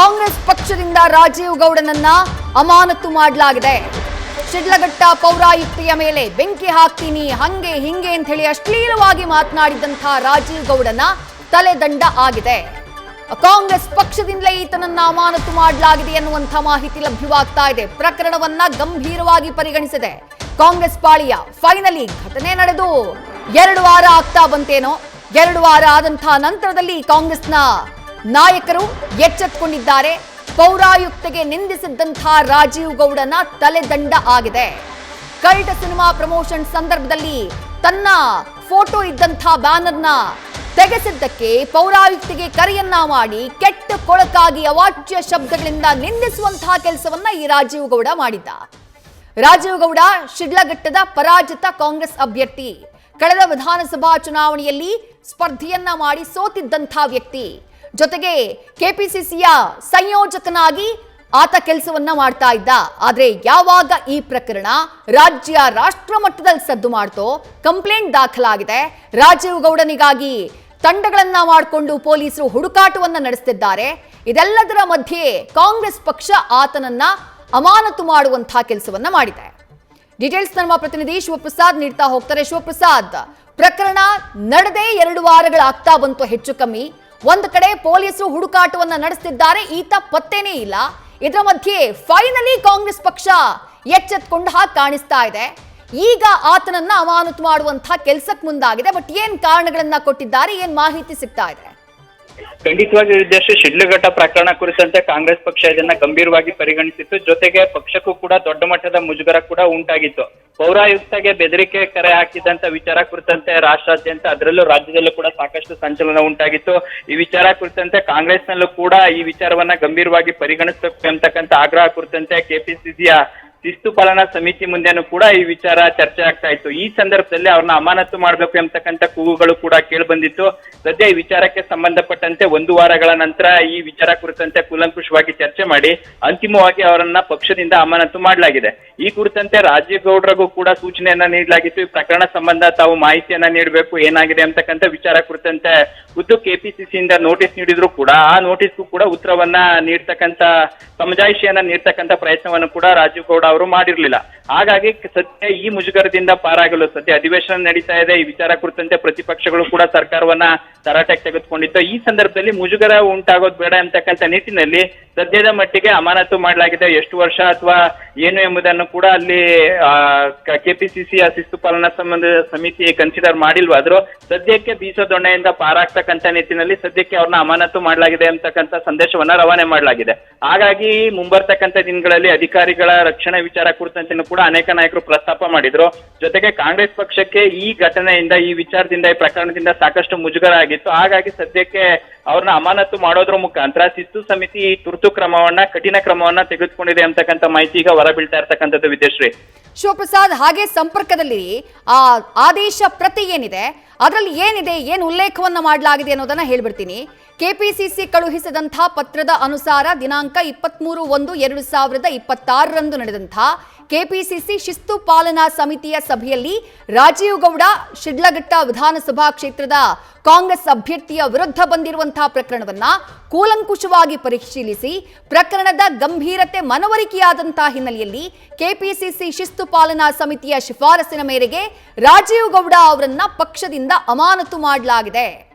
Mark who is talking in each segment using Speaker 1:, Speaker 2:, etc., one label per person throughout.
Speaker 1: ಕಾಂಗ್ರೆಸ್ ಪಕ್ಷದಿಂದ ರಾಜೀವ್ ಗೌಡನನ್ನ ಅಮಾನತು ಮಾಡಲಾಗಿದೆ. ಶಿಡ್ಲಘಟ್ಟ ಪೌರಾಯುಕ್ತೆಯ ಮೇಲೆ ಬೆಂಕಿ ಹಾಕ್ತೀನಿ ಹಂಗೆ ಹಿಂಗೆ ಅಂತ ಹೇಳಿ ಅಶ್ಲೀಲವಾಗಿ ಮಾತನಾಡಿದಂತಹ ರಾಜೀವ್ ಗೌಡನ ತಲೆದಂಡ ಆಗಿದೆ. ಕಾಂಗ್ರೆಸ್ ಪಕ್ಷದಿಂದಲೇ ಈತನನ್ನ ಅಮಾನತು ಮಾಡಲಾಗಿದೆ ಎನ್ನುವಂಥ ಮಾಹಿತಿ ಲಭ್ಯವಾಗ್ತಾ ಇದೆ. ಪ್ರಕರಣವನ್ನ ಗಂಭೀರವಾಗಿ ಪರಿಗಣಿಸಿದೆ ಕಾಂಗ್ರೆಸ್ ಪಾಳಿಯ. ಫೈನಲಿ ಘಟನೆ ನಡೆದು 2 ವಾರ ಆಗ್ತಾ ಬಂತೇನೋ. 2 ವಾರ ಆದಂತಹ ನಂತರದಲ್ಲಿ ಕಾಂಗ್ರೆಸ್ನ ನಾಯಕರು ಎಚ್ಚೆತ್ತುಕೊಂಡಿದ್ದಾರೆ. ಪೌರಾಯುಕ್ತೆಗೆ ನಿಂದಿಸಿದ್ದಂತಹ ರಾಜೀವ್ ಗೌಡನ ತಲೆದಂಡ ಆಗಿದೆ. ಕಲ್ಟ್ ಸಿನಿಮಾ ಪ್ರಮೋಷನ್ ಸಂದರ್ಭದಲ್ಲಿ ತನ್ನ ಫೋಟೋ ಇದ್ದಂತಹ ಬ್ಯಾನರ್ನ ತೆಗೆಸಿದ್ದಕ್ಕೆ ಪೌರಾಯುಕ್ತಿಗೆ ಕರೆಯನ್ನ ಮಾಡಿ ಕೆಟ್ಟ ಕೊಳಕಾಗಿ ಅವಾಚ್ಯ ಶಬ್ದಗಳಿಂದ ನಿಂದಿಸುವಂತಹ ಕೆಲಸವನ್ನ ಈ ರಾಜೀವ್ ಗೌಡ ಮಾಡಿದ್ದ. ರಾಜೀವ್ ಗೌಡ ಶಿಡ್ಲಘಟ್ಟದ ಪರಾಜಿತ ಕಾಂಗ್ರೆಸ್ ಅಭ್ಯರ್ಥಿ. ಕಳೆದ ವಿಧಾನಸಭಾ ಚುನಾವಣೆಯಲ್ಲಿ ಸ್ಪರ್ಧೆಯನ್ನ ಮಾಡಿ ಸೋತಿದ್ದಂತಹ ವ್ಯಕ್ತಿ. ಜೊತೆಗೆ ಕೆಪಿಸಿಸಿಯ ಸಂಯೋಜಕನಾಗಿ ಆತ ಕೆಲಸವನ್ನ ಮಾಡ್ತಾ ಇದ್ದ. ಆದ್ರೆ ಯಾವಾಗ ಈ ಪ್ರಕರಣ ರಾಷ್ಟ್ರ ಮಟ್ಟದಲ್ಲಿ ಸದ್ದು ಮಾಡ್ತೋ, ಕಂಪ್ಲೇಂಟ್ ದಾಖಲಾಗಿದೆ. ರಾಜೀವ್ ಗೌಡನಿಗಾಗಿ ತಂಡಗಳನ್ನ ಮಾಡಿಕೊಂಡು ಪೊಲೀಸರು ಹುಡುಕಾಟವನ್ನ ನಡೆಸುತ್ತಿದ್ದಾರೆ. ಇದೆಲ್ಲದರ ಮಧ್ಯೆ ಕಾಂಗ್ರೆಸ್ ಪಕ್ಷ ಆತನನ್ನ ಅಮಾನತು ಮಾಡುವಂತಹ ಕೆಲಸವನ್ನ ಮಾಡಿದೆ. ಡೀಟೇಲ್ಸ್ ನಮ್ಮ ಪ್ರತಿನಿಧಿ ಶಿವಪ್ರಸಾದ್ ನೀಡ್ತಾ ಹೋಗ್ತಾರೆ. ಶಿವಪ್ರಸಾದ್, ಪ್ರಕರಣ ನಡೆದೇ 2 ವಾರಗಳಾಗ್ತಾ ಬಂತು ಹೆಚ್ಚು ಕಮ್ಮಿ. ಒಂದು ಕಡೆ ಪೊಲೀಸರು ಹುಡುಕಾಟವನ್ನ ನಡೆಸುತ್ತಿದ್ದಾರೆ, ಈತ ಪತ್ತೇನೇ ಇಲ್ಲ. ಇದರ ಮಧ್ಯೆ ಫೈನಲಿ ಕಾಂಗ್ರೆಸ್ ಪಕ್ಷ ಎಚ್ಚೆತ್ತುಕೊಂಡ ಹಾಗೆ ಕಾಣಿಸ್ತಾ ಇದೆ. ಈಗ ಆತನನ್ನ ಅಮಾನತು ಮಾಡುವಂತಹ ಕೆಲಸಕ್ಕೆ ಮುಂದಾಗಿದೆ. ಬಟ್ ಏನ್ ಕಾರಣಗಳನ್ನ ಕೊಟ್ಟಿದ್ದಾರೆ, ಏನ್ ಮಾಹಿತಿ ಸಿಗ್ತಾ ಇದೆ?
Speaker 2: ಖಂಡಿತವಾಗಿ ವಿದ್ಯಾಶ್ರೀ, ಶಿಡ್ಲಘಟ್ಟ ಪ್ರಕರಣ ಕುರಿತಂತೆ ಕಾಂಗ್ರೆಸ್ ಪಕ್ಷ ಇದನ್ನ ಗಂಭೀರವಾಗಿ ಪರಿಗಣಿಸಿತ್ತು. ಜೊತೆಗೆ ಪಕ್ಷಕ್ಕೂ ಕೂಡ ದೊಡ್ಡ ಮಟ್ಟದ ಮುಜುಗರ ಕೂಡ ಉಂಟಾಗಿತ್ತು. ಪೌರಾಯುಕ್ತಗೆ ಬೆದರಿಕೆ ಕರೆ ಹಾಕಿದಂತ ವಿಚಾರ ಕುರಿತಂತೆ ರಾಷ್ಟ್ರಾದ್ಯಂತ, ಅದರಲ್ಲೂ ರಾಜ್ಯದಲ್ಲೂ ಕೂಡ ಸಾಕಷ್ಟು ಸಂಚಲನ ಉಂಟಾಗಿತ್ತು. ಈ ವಿಚಾರ ಕುರಿತಂತೆ ಕಾಂಗ್ರೆಸ್ನಲ್ಲೂ ಕೂಡ ಈ ವಿಚಾರವನ್ನ ಗಂಭೀರವಾಗಿ ಪರಿಗಣಿಸಬೇಕು ಎಂಬತಕ್ಕಂಥ ಆಗ್ರಹ ಕುರಿತಂತೆ ಕೆಪಿಸಿಸಿಯ ಶಿಸ್ತು ಪಾಲನಾ ಸಮಿತಿ ಮುಂದೆನೂ ಕೂಡ ಈ ವಿಚಾರ ಚರ್ಚೆ ಆಗ್ತಾ ಇತ್ತು. ಈ ಸಂದರ್ಭದಲ್ಲಿ ಅವ್ರನ್ನ ಅಮಾನತು ಮಾಡಬೇಕು ಎಂಬತಕ್ಕಂಥ ಕೂಗುಗಳು ಕೂಡ ಕೇಳಿ ಬಂದಿತ್ತು. ಸದ್ಯ ಈ ವಿಚಾರಕ್ಕೆ ಸಂಬಂಧಪಟ್ಟಂತೆ 1 ವಾರಗಳ ನಂತರ ಈ ವಿಚಾರ ಕುರಿತಂತೆ ಕೂಲಂಕುಷವಾಗಿ ಚರ್ಚೆ ಮಾಡಿ ಅಂತಿಮವಾಗಿ ಅವರನ್ನ ಪಕ್ಷದಿಂದ ಅಮಾನತು ಮಾಡಲಾಗಿದೆ. ಈ ಕುರಿತಂತೆ ರಾಜೀವ್ ಗೌಡ್ರಿಗೂ ಕೂಡ ಸೂಚನೆಯನ್ನ ನೀಡಲಾಗಿತ್ತು. ಈ ಪ್ರಕರಣ ಸಂಬಂಧ ತಾವು ಮಾಹಿತಿಯನ್ನ ನೀಡಬೇಕು, ಏನಾಗಿದೆ ಅಂತಕ್ಕಂಥ ವಿಚಾರ ಕುರಿತಂತೆ ಖುದ್ದು ಕೆಪಿಸಿಸಿಯಿಂದ ನೋಟಿಸ್ ನೀಡಿದ್ರು ಕೂಡ ಆ ನೋಟಿಸ್ಗೂ ಕೂಡ ಉತ್ತರವನ್ನ ನೀಡ್ತಕ್ಕಂಥ ಸಮಜಾಯಿಷಿಯನ್ನ ನೀಡ್ತಕ್ಕಂಥ ಪ್ರಯತ್ನವನ್ನು ಕೂಡ ರಾಜೀವ್ ಗೌಡ ಅವರು ಮಾಡಿರ್ಲಿಲ್ಲ. ಹಾಗಾಗಿ ಸದ್ಯ ಈ ಮುಜುಗರದಿಂದ ಪಾರಾಗಲು ಸದ್ಯ ಅಧಿವೇಶನ ನಡೀತಾ ಇದೆ. ಈ ವಿಚಾರ ಕುರಿತಂತೆ ಪ್ರತಿಪಕ್ಷಗಳು ಕೂಡ ಸರ್ಕಾರವನ್ನ ತರಾಟೆಗೆ ತೆಗೆದುಕೊಂಡಿತ್ತು. ಈ ಸಂದರ್ಭದಲ್ಲಿ ಮುಜುಗರ ಉಂಟಾಗೋದು ಬೇಡ ಅಂತಕ್ಕಂಥ ನಿಟ್ಟಿನಲ್ಲಿ ಸದ್ಯದ ಮಟ್ಟಿಗೆ ಅಮಾನತು ಮಾಡಲಾಗಿದೆ. ಎಷ್ಟು ವರ್ಷ ಅಥವಾ ಏನು ಎಂಬುದನ್ನು ಕೂಡ ಅಲ್ಲಿ ಕೆಪಿಸಿಸಿಯ ಶಿಸ್ತು ಪಾಲನಾ ಸಮಿತಿ ಕನ್ಸಿಡರ್ ಮಾಡಿಲ್ವಾದ್ರೂ ಸದ್ಯಕ್ಕೆ ಬೀಸೋ ದೊಣ್ಣೆಯಿಂದ ಪಾರಾಗ್ತಕ್ಕಂಥ ನಿಟ್ಟಿನಲ್ಲಿ ಸದ್ಯಕ್ಕೆ ಅವ್ರನ್ನ ಅಮಾನತು ಮಾಡಲಾಗಿದೆ ಅಂತಕ್ಕಂಥ ಸಂದೇಶವನ್ನ ರವಾನೆ ಮಾಡಲಾಗಿದೆ. ಹಾಗಾಗಿ ಮುಂಬರ್ತಕ್ಕಂಥ ದಿನಗಳಲ್ಲಿ ಅಧಿಕಾರಿಗಳ ರಕ್ಷಣೆ ವಿಚಾರ ಕುರಿತಂತೆ ಕೂಡ ಅನೇಕ ನಾಯಕರು ಪ್ರಸ್ತಾಪ ಮಾಡಿದ್ರು. ಜೊತೆಗೆ ಕಾಂಗ್ರೆಸ್ ಪಕ್ಷಕ್ಕೆ ಈ ಘಟನೆಯಿಂದ, ಈ ವಿಚಾರದಿಂದ, ಈ ಪ್ರಕರಣದಿಂದ ಸಾಕಷ್ಟು ಮುಜುಗರ ಆಗಿತ್ತು. ಹಾಗಾಗಿ ಸದ್ಯಕ್ಕೆ ಅವ್ರನ್ನ ಅಮಾನತು ಮಾಡೋದ್ರ ಮುಖಾಂತರ ಶಿಸ್ತು ಸಮಿತಿ ತುರ್ತು ಕ್ರಮವನ್ನ, ಕಠಿಣ ಕ್ರಮವನ್ನ ತೆಗೆದುಕೊಂಡಿದೆ ಅಂತಕ್ಕಂಥ ಮಾಹಿತಿ ಈಗ ಹೊರಬೀಳ್ತಾ ಇರ್ತಕ್ಕಂಥದ್ದು ವಿದ್ಯಾಶ್ರೀ.
Speaker 1: ಶಿವಪ್ರಸಾದ್, ಹಾಗೆ ಸಂಪರ್ಕದಲ್ಲಿ ಆ ಆದೇಶ ಪ್ರತಿ ಏನಿದೆ, ಅದರಲ್ಲಿ ಏನಿದೆ, ಏನು ಉಲ್ಲೇಖವನ್ನ ಮಾಡಲಾಗಿದೆ ಅನ್ನೋದನ್ನ ಹೇಳ್ಬಿಡ್ತೀನಿ. ಕೆಪಿಸಿಸಿ ಕಳುಹಿಸಿದಂತಹ ಪತ್ರದ ಅನುಸಾರ ದಿನಾಂಕ 23/1/2026 ನಡೆದಂತಹ ಕೆಪಿಸಿಸಿ ಶಿಸ್ತು ಪಾಲನಾ ಸಮಿತಿಯ ಸಭೆಯಲ್ಲಿ ರಾಜೀವ್ ಗೌಡ ಶಿಡ್ಲಘಟ್ಟ ವಿಧಾನಸಭಾ ಕ್ಷೇತ್ರದ ಕಾಂಗ್ರೆಸ್ ಅಭ್ಯರ್ಥಿಯ ವಿರುದ್ಧ ಬಂದಿರುವಂತಹ ಪ್ರಕರಣವನ್ನ ಕೂಲಂಕುಷವಾಗಿ ಪರಿಶೀಲಿಸಿ ಪ್ರಕರಣದ ಗಂಭೀರತೆ ಮನವರಿಕೆಯಾದಂತಹ ಹಿನ್ನೆಲೆಯಲ್ಲಿ ಕೆಪಿಸಿಸಿ ಶಿಸ್ತು ಪಾಲನಾ ಸಮಿತಿಯ ಶಿಫಾರಸಿನ ಮೇರೆಗೆ ರಾಜೀವ್ ಗೌಡ ಅವರನ್ನ ಪಕ್ಷದಿಂದ ಅಮಾನತು ಮಾಡಲಾಗಿದೆ.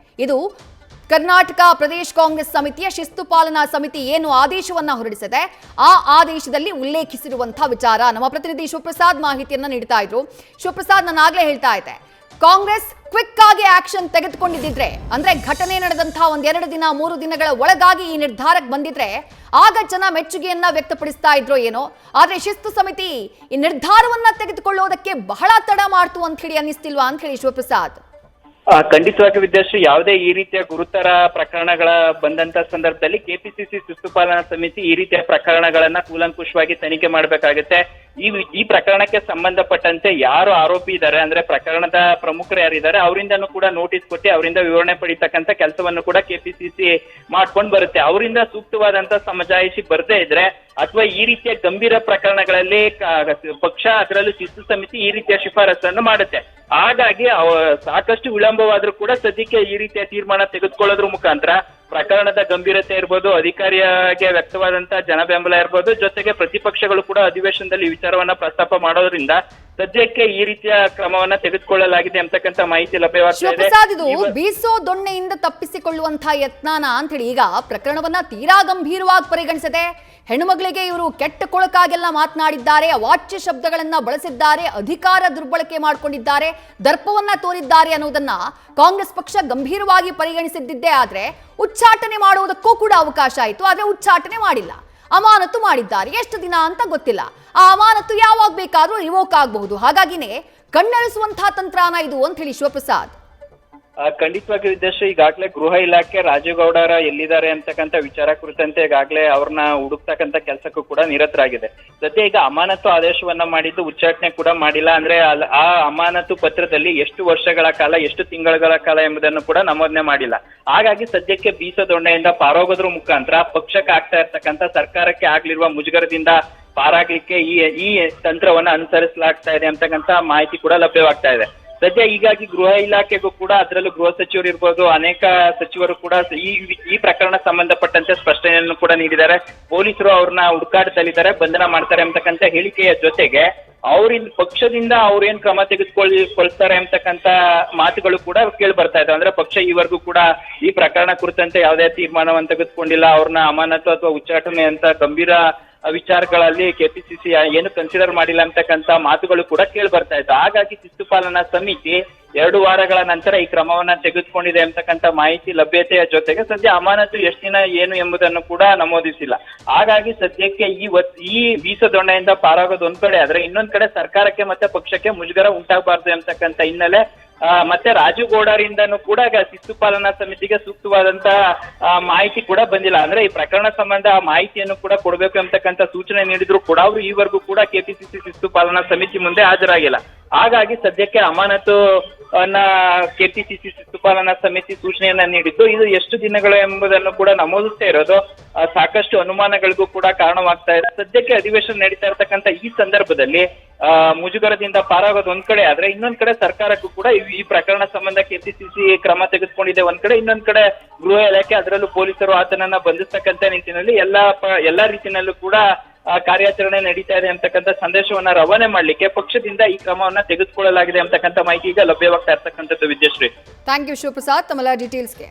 Speaker 1: ಇದು ಕರ್ನಾಟಕ ಪ್ರದೇಶ ಕಾಂಗ್ರೆಸ್ ಸಮಿತಿಯ ಶಿಸ್ತು ಪಾಲನಾ ಸಮಿತಿ ಏನು ಆದೇಶವನ್ನ ಹೊರಡಿಸಿದೆ, ಆ ಆದೇಶದಲ್ಲಿ ಉಲ್ಲೇಖಿಸಿರುವಂತಹ ವಿಚಾರ. ನಮ್ಮ ಪ್ರತಿನಿಧಿ ಶಿವಪ್ರಸಾದ್ ಮಾಹಿತಿಯನ್ನ ನೀಡ್ತಾ ಇದ್ರು. ಶಿವಪ್ರಸಾದ್, ನಾನು ಆಗ್ಲೇ ಹೇಳ್ತಾ ಇದ್ದೆ, ಕಾಂಗ್ರೆಸ್ ಕ್ವಿಕ್ ಆಗಿ ಆಕ್ಷನ್ ತೆಗೆದುಕೊಂಡಿದ್ದಿದ್ರೆ, ಅಂದ್ರೆ ಘಟನೆ ನಡೆದಂತಹ 1-2 ದಿನ 3 ದಿನಗಳ ಒಳಗಾಗಿ ಈ ನಿರ್ಧಾರಕ್ಕೆ ಬಂದಿದ್ರೆ ಆಗ ಜನ ಮೆಚ್ಚುಗೆಯನ್ನ ವ್ಯಕ್ತಪಡಿಸ್ತಾ ಇದ್ರೋ ಏನೋ. ಆದ್ರೆ ಶಿಸ್ತು ಸಮಿತಿ ಈ ನಿರ್ಧಾರವನ್ನ ತೆಗೆದುಕೊಳ್ಳೋದಕ್ಕೆ ಬಹಳ ತಡ ಮಾಡ್ತು ಅಂತ ಹೇಳಿ ಅನ್ನಿಸ್ತಿಲ್ವಾ ಅಂತ ಹೇಳಿ ಶಿವಪ್ರಸಾದ್?
Speaker 2: ಖಂಡಿತವಾಗಿ ವಿದ್ಯಾಶ್ರೀ, ಯಾವುದೇ ಈ ರೀತಿಯ ಗುರುತರ ಪ್ರಕರಣಗಳ ಬಂದಂತ ಸಂದರ್ಭದಲ್ಲಿ ಕೆಪಿಸಿಸಿ ಶಿಸ್ತು ಪಾಲನಾ ಸಮಿತಿ ಈ ರೀತಿಯ ಪ್ರಕರಣಗಳನ್ನ ಕೂಲಂಕುಷವಾಗಿ ತನಿಖೆ ಮಾಡಬೇಕಾಗುತ್ತೆ. ಈ ಪ್ರಕರಣಕ್ಕೆ ಸಂಬಂಧಪಟ್ಟಂತೆ ಯಾರು ಆರೋಪಿ ಇದ್ದಾರೆ, ಅಂದ್ರೆ ಪ್ರಕರಣದ ಪ್ರಮುಖರು ಯಾರಿದ್ದಾರೆ, ಅವರಿಂದನೂ ಕೂಡ ನೋಟಿಸ್ ಕೊಟ್ಟು ಅವರಿಂದ ವಿವರಣೆ ಪಡಿತಕ್ಕಂಥ ಕೆಲಸವನ್ನು ಕೂಡ ಕೆಪಿಸಿಸಿ ಮಾಡ್ಕೊಂಡು ಬರುತ್ತೆ. ಅವರಿಂದ ಸೂಕ್ತವಾದಂತ ಸಮಜಾಯಿಷಿ ಬರದೇ ಇದ್ರೆ ಅಥವಾ ಈ ರೀತಿಯ ಗಂಭೀರ ಪ್ರಕರಣಗಳಲ್ಲಿ ಪಕ್ಷ, ಅದರಲ್ಲೂ ಶಿಸ್ತು ಸಮಿತಿ ಈ ರೀತಿಯ ಶಿಫಾರಸನ್ನು ಮಾಡುತ್ತೆ. ಹಾಗಾಗಿ ಸಾಕಷ್ಟು ವಿಳಂಬವಾದ್ರೂ ಕೂಡ ಸದ್ಯಕ್ಕೆ ಈ ರೀತಿಯ ತೀರ್ಮಾನ ತೆಗೆದುಕೊಳ್ಳೋದ್ರ ಮುಖಾಂತರ ಪ್ರಕರಣದ ಗಂಭೀರತೆ ಇರ್ಬೋದು, ಅಧಿಕಾರಿಗೆ ವ್ಯಕ್ತವಾದಂತ ಜನ ಬೆಂಬಲ ಇರ್ಬೋದು, ಜೊತೆಗೆ ಪ್ರತಿಪಕ್ಷಗಳು ಕೂಡ ಅಧಿವೇಶನದಲ್ಲಿ ವಿಚಾರವನ್ನ ಪ್ರಸ್ತಾಪ ಮಾಡೋದ್ರಿಂದ ಸದ್ಯಕ್ಕೆ ಈ ರೀತಿಯ ಕ್ರಮವನ್ನ ತೆಗೆದುಕೊಳ್ಳಲಾಗಿದೆ ಅಂತಕ್ಕಂಥ ಮಾಹಿತಿ ಲಭ್ಯವಾಗ್ತಾ ಇದೆ.
Speaker 1: ಶಿವಪ್ರಸಾದ್, ಇದು ಬೀಸೋ ದೊಣ್ಣೆಯಿಂದ ತಪ್ಪಿಸಿಕೊಳ್ಳುವಂತಹ ಯತ್ನಾನ ಅಂತ ಹೇಳಿ ಈಗ ಪ್ರಕರಣವನ್ನ ತೀರಾ ಗಂಭೀರವಾಗಿ ಪರಿಗಣಿಸಿದೆ. ಹೆಣ್ಣುಮಗಳಿಗೆ ಇವರು ಕೆಟ್ಟ ಕೊಳಕಾಗೆಲ್ಲ ಮಾತನಾಡಿದ್ದಾರೆ, ಅವಾಚ್ಯ ಶಬ್ದಗಳನ್ನ ಬಳಸಿದ್ದಾರೆ, ಅಧಿಕಾರ ದುರ್ಬಳಕೆ ಮಾಡಿಕೊಂಡಿದ್ದಾರೆ, ದರ್ಪವನ್ನ ತೋರಿದ್ದಾರೆ ಅನ್ನೋದನ್ನ ಕಾಂಗ್ರೆಸ್ ಪಕ್ಷ ಗಂಭೀರವಾಗಿ ಪರಿಗಣಿಸಿದ್ದೇ ಆದ್ರೆ ಉಚ್ಚಾಟನೆ ಮಾಡುವುದಕ್ಕೂ ಕೂಡ ಅವಕಾಶ ಆಯಿತು. ಆದ್ರೆ ಉಚ್ಚಾಟನೆ ಮಾಡಿಲ್ಲ, ಅಮಾನತು ಮಾಡಿದ್ದಾರೆ. ಎಷ್ಟು ದಿನ ಅಂತ ಗೊತ್ತಿಲ್ಲ. ಆ ಅಮಾನತು ಯಾವಾಗ ಬೇಕಾದ್ರೂ ರಿವೋಕ್ ಆಗಬಹುದು. ಹಾಗಾಗಿನೇ ಕಣ್ಣಳಿಸುವಂತಹ ತಂತ್ರಾನ ಇದು ಅಂತ ಹೇಳಿ ಶಿವಪ್ರಸಾದ್.
Speaker 2: ಖಂಡಿತವಾಗಿ ವಿದ್ಯಾಶ್ರೀ, ಈಗಾಗಲೇ ಗೃಹ ಇಲಾಖೆ ರಾಜೀವ್ ಗೌಡರ ಎಲ್ಲಿದ್ದಾರೆ ಅಂತಕ್ಕಂಥ ವಿಚಾರ ಕುರಿತಂತೆ ಈಗಾಗಲೇ ಅವ್ರನ್ನ ಹುಡುಕ್ತಕ್ಕಂಥ ಕೆಲಸಕ್ಕೂ ಕೂಡ ನಿರತರಾಗಿದೆ. ಸದ್ಯ ಈಗ ಅಮಾನತು ಆದೇಶವನ್ನ ಮಾಡಿದ್ದು, ಉಚ್ಚಾಟನೆ ಕೂಡ ಮಾಡಿಲ್ಲ. ಅಂದ್ರೆ ಆ ಅಮಾನತು ಪತ್ರದಲ್ಲಿ ಎಷ್ಟು ವರ್ಷಗಳ ಕಾಲ, ಎಷ್ಟು ತಿಂಗಳ ಕಾಲ ಎಂಬುದನ್ನು ಕೂಡ ನಮೂದನೆ ಮಾಡಿಲ್ಲ. ಹಾಗಾಗಿ ಸದ್ಯಕ್ಕೆ ಬೀಸದೊಣ್ಣೆಯಿಂದ ಪಾರೋಗೋದ್ರ ಮುಖಾಂತರ ಪಕ್ಷಕ್ಕೆ ಆಗ್ತಾ ಇರ್ತಕ್ಕಂಥ ಸರ್ಕಾರಕ್ಕೆ ಆಗ್ಲಿರುವ ಮುಜುಗರದಿಂದ ಪಾರಾಗ್ಲಿಕ್ಕೆ ಈ ತಂತ್ರವನ್ನ ಅನುಸರಿಸಲಾಗ್ತಾ ಇದೆ ಅಂತಕ್ಕಂಥ ಮಾಹಿತಿ ಕೂಡ ಲಭ್ಯವಾಗ್ತಾ ಇದೆ. ಸದ್ಯ ಹೀಗಾಗಿ ಗೃಹ ಇಲಾಖೆಗೂ ಕೂಡ, ಅದರಲ್ಲೂ ಗೃಹ ಸಚಿವರು ಇರ್ಬೋದು, ಅನೇಕ ಸಚಿವರು ಕೂಡ ಈ ಪ್ರಕರಣ ಸಂಬಂಧಪಟ್ಟಂತೆ ಸ್ಪಷ್ಟನೆಯನ್ನು ಕೂಡ ನೀಡಿದ್ದಾರೆ. ಪೊಲೀಸರು ಅವ್ರನ್ನ ಹುಡುಕಾಟದಲ್ಲಿದ್ದಾರೆ, ಬಂಧನ ಮಾಡ್ತಾರೆ ಅಂತಕ್ಕಂಥ ಹೇಳಿಕೆಯ ಜೊತೆಗೆ ಅವ್ರಿಂದ ಪಕ್ಷದಿಂದ ಅವ್ರೇನ್ ಕ್ರಮ ತೆಗೆದುಕೊಳ್ತಾರೆ ಅಂತಕ್ಕಂಥ ಮಾತುಗಳು ಕೂಡ ಕೇಳಿ ಬರ್ತಾ ಇದೆ. ಅಂದ್ರೆ ಪಕ್ಷ ಈವರೆಗೂ ಕೂಡ ಈ ಪ್ರಕರಣ ಕುರಿತಂತೆ ಯಾವುದೇ ತೀರ್ಮಾನವನ್ನು ತೆಗೆದುಕೊಂಡಿಲ್ಲ. ಅವ್ರನ್ನ ಅಮಾನತು ಅಥವಾ ಉಚ್ಚಾಟನೆ ಅಂತ ಗಂಭೀರ ವಿಚಾರಗಳಲ್ಲಿ ಕೆಪಿಸಿಸಿ ಏನು ಕನ್ಸಿಡರ್ ಮಾಡಿಲ್ಲ ಅಂತಕ್ಕಂಥ ಮಾತುಗಳು ಕೂಡ ಕೇಳಿ ಬರ್ತಾ ಇತ್ತು. ಹಾಗಾಗಿ ಶಿಸ್ತು ಪಾಲನಾ ಸಮಿತಿ 2 ವಾರಗಳ ನಂತರ ಈ ಕ್ರಮವನ್ನ ತೆಗೆದುಕೊಂಡಿದೆ ಅಂತಕ್ಕಂಥ ಮಾಹಿತಿ ಲಭ್ಯತೆಯ ಜೊತೆಗೆ ಸದ್ಯ ಅಮಾನತು ಎಷ್ಟು ದಿನ ಏನು ಎಂಬುದನ್ನು ಕೂಡ ನಮೂದಿಸಿಲ್ಲ. ಹಾಗಾಗಿ ಸದ್ಯಕ್ಕೆ ಈ ಬೀಸದೊಣ್ಣೆಯಿಂದ ಪಾರಾಗೋದು ಒಂದ್ ಕಡೆ ಆದ್ರೆ, ಇನ್ನೊಂದ್ ಕಡೆ ಸರ್ಕಾರಕ್ಕೆ ಮತ್ತೆ ಪಕ್ಷಕ್ಕೆ ಮುಜುಗರ ಉಂಟಾಗಬಾರ್ದು ಅಂತಕ್ಕಂಥ ಹಿನ್ನೆಲೆ ಮತ್ತೆ ರಾಜೀವ್ ಗೌಡರಿಂದನೂ ಕೂಡ ಶಿಸ್ತು ಪಾಲನಾ ಸಮಿತಿಗೆ ಸೂಕ್ತವಾದಂತ ಮಾಹಿತಿ ಕೂಡ ಬಂದಿಲ್ಲ. ಅಂದ್ರೆ ಈ ಪ್ರಕರಣ ಸಂಬಂಧ ಆ ಮಾಹಿತಿಯನ್ನು ಕೂಡ ಕೊಡಬೇಕು ಅಂತಕ್ಕಂಥ ಸೂಚನೆ ನೀಡಿದ್ರು ಕೂಡ ಅವರು ಈವರೆಗೂ ಕೂಡ ಕೆಪಿಸಿಸಿ ಶಿಸ್ತು ಪಾಲನಾ ಸಮಿತಿ ಮುಂದೆ ಹಾಜರಾಗಿಲ್ಲ. ಹಾಗಾಗಿ ಸದ್ಯಕ್ಕೆ ಅಮಾನತು ಕೆಪಿಸಿಸಿ ಶಿಸ್ತು ಪಾಲನಾ ಸಮಿತಿ ಸೂಚನೆಯನ್ನ ನೀಡಿದ್ದು, ಇದು ಎಷ್ಟು ದಿನಗಳು ಎಂಬುದನ್ನು ಕೂಡ ನಮೂದಿಸ್ತಾ ಇರೋದು ಸಾಕಷ್ಟು ಅನುಮಾನಗಳಿಗೂ ಕೂಡ ಕಾರಣವಾಗ್ತಾ ಇದೆ. ಸದ್ಯಕ್ಕೆ ಅಧಿವೇಶನ ನಡೀತಾ ಇರತಕ್ಕಂಥ ಈ ಸಂದರ್ಭದಲ್ಲಿ ಮುಜುಗರದಿಂದ ಪಾರಾಗೋದು ಒಂದ್ ಕಡೆ ಆದ್ರೆ, ಇನ್ನೊಂದ್ ಕಡೆ ಸರ್ಕಾರಕ್ಕೂ ಕೂಡ ಈ ಪ್ರಕರಣ ಸಂಬಂಧ ಕೆಪಿಸಿಸಿ ಕ್ರಮ ತೆಗೆದುಕೊಂಡಿದೆ ಒಂದ್ ಕಡೆ, ಇನ್ನೊಂದ್ ಕಡೆ ಗೃಹ ಇಲಾಖೆ ಅದರಲ್ಲೂ ಪೊಲೀಸರು ಆತನನ್ನ ಬಂಧಿಸ್ತಕ್ಕಂಥ ನಿಟ್ಟಿನಲ್ಲಿ ಎಲ್ಲಾ ರೀತಿಯಲ್ಲೂ ಕೂಡ ಕಾರ್ಯಾಚರಣೆ ನಡೀತಾ ಇದೆ ಅಂತಕ್ಕಂಥ ಸಂದೇಶವನ್ನ ರವಾನೆ ಮಾಡ್ಲಿಕ್ಕೆ ಪಕ್ಷದಿಂದ ಈ ಕ್ರಮವನ್ನ ತೆಗೆದುಕೊಳ್ಳಲಾಗಿದೆ ಅಂತಕ್ಕಂಥ ಮಾಹಿತಿ ಈಗ ಲಭ್ಯವಾಗ್ತಾ ಇರ್ತಕ್ಕಂಥದ್ದು. ವಿದ್ಯಾಶ್ರೀ,
Speaker 1: ಥ್ಯಾಂಕ್ ಯು ಶಿವಪ್ರಸಾದ್ ತಮ್ಮೆಲ್ಲ ಡೀಟೇಲ್ಸ್ಗೆ.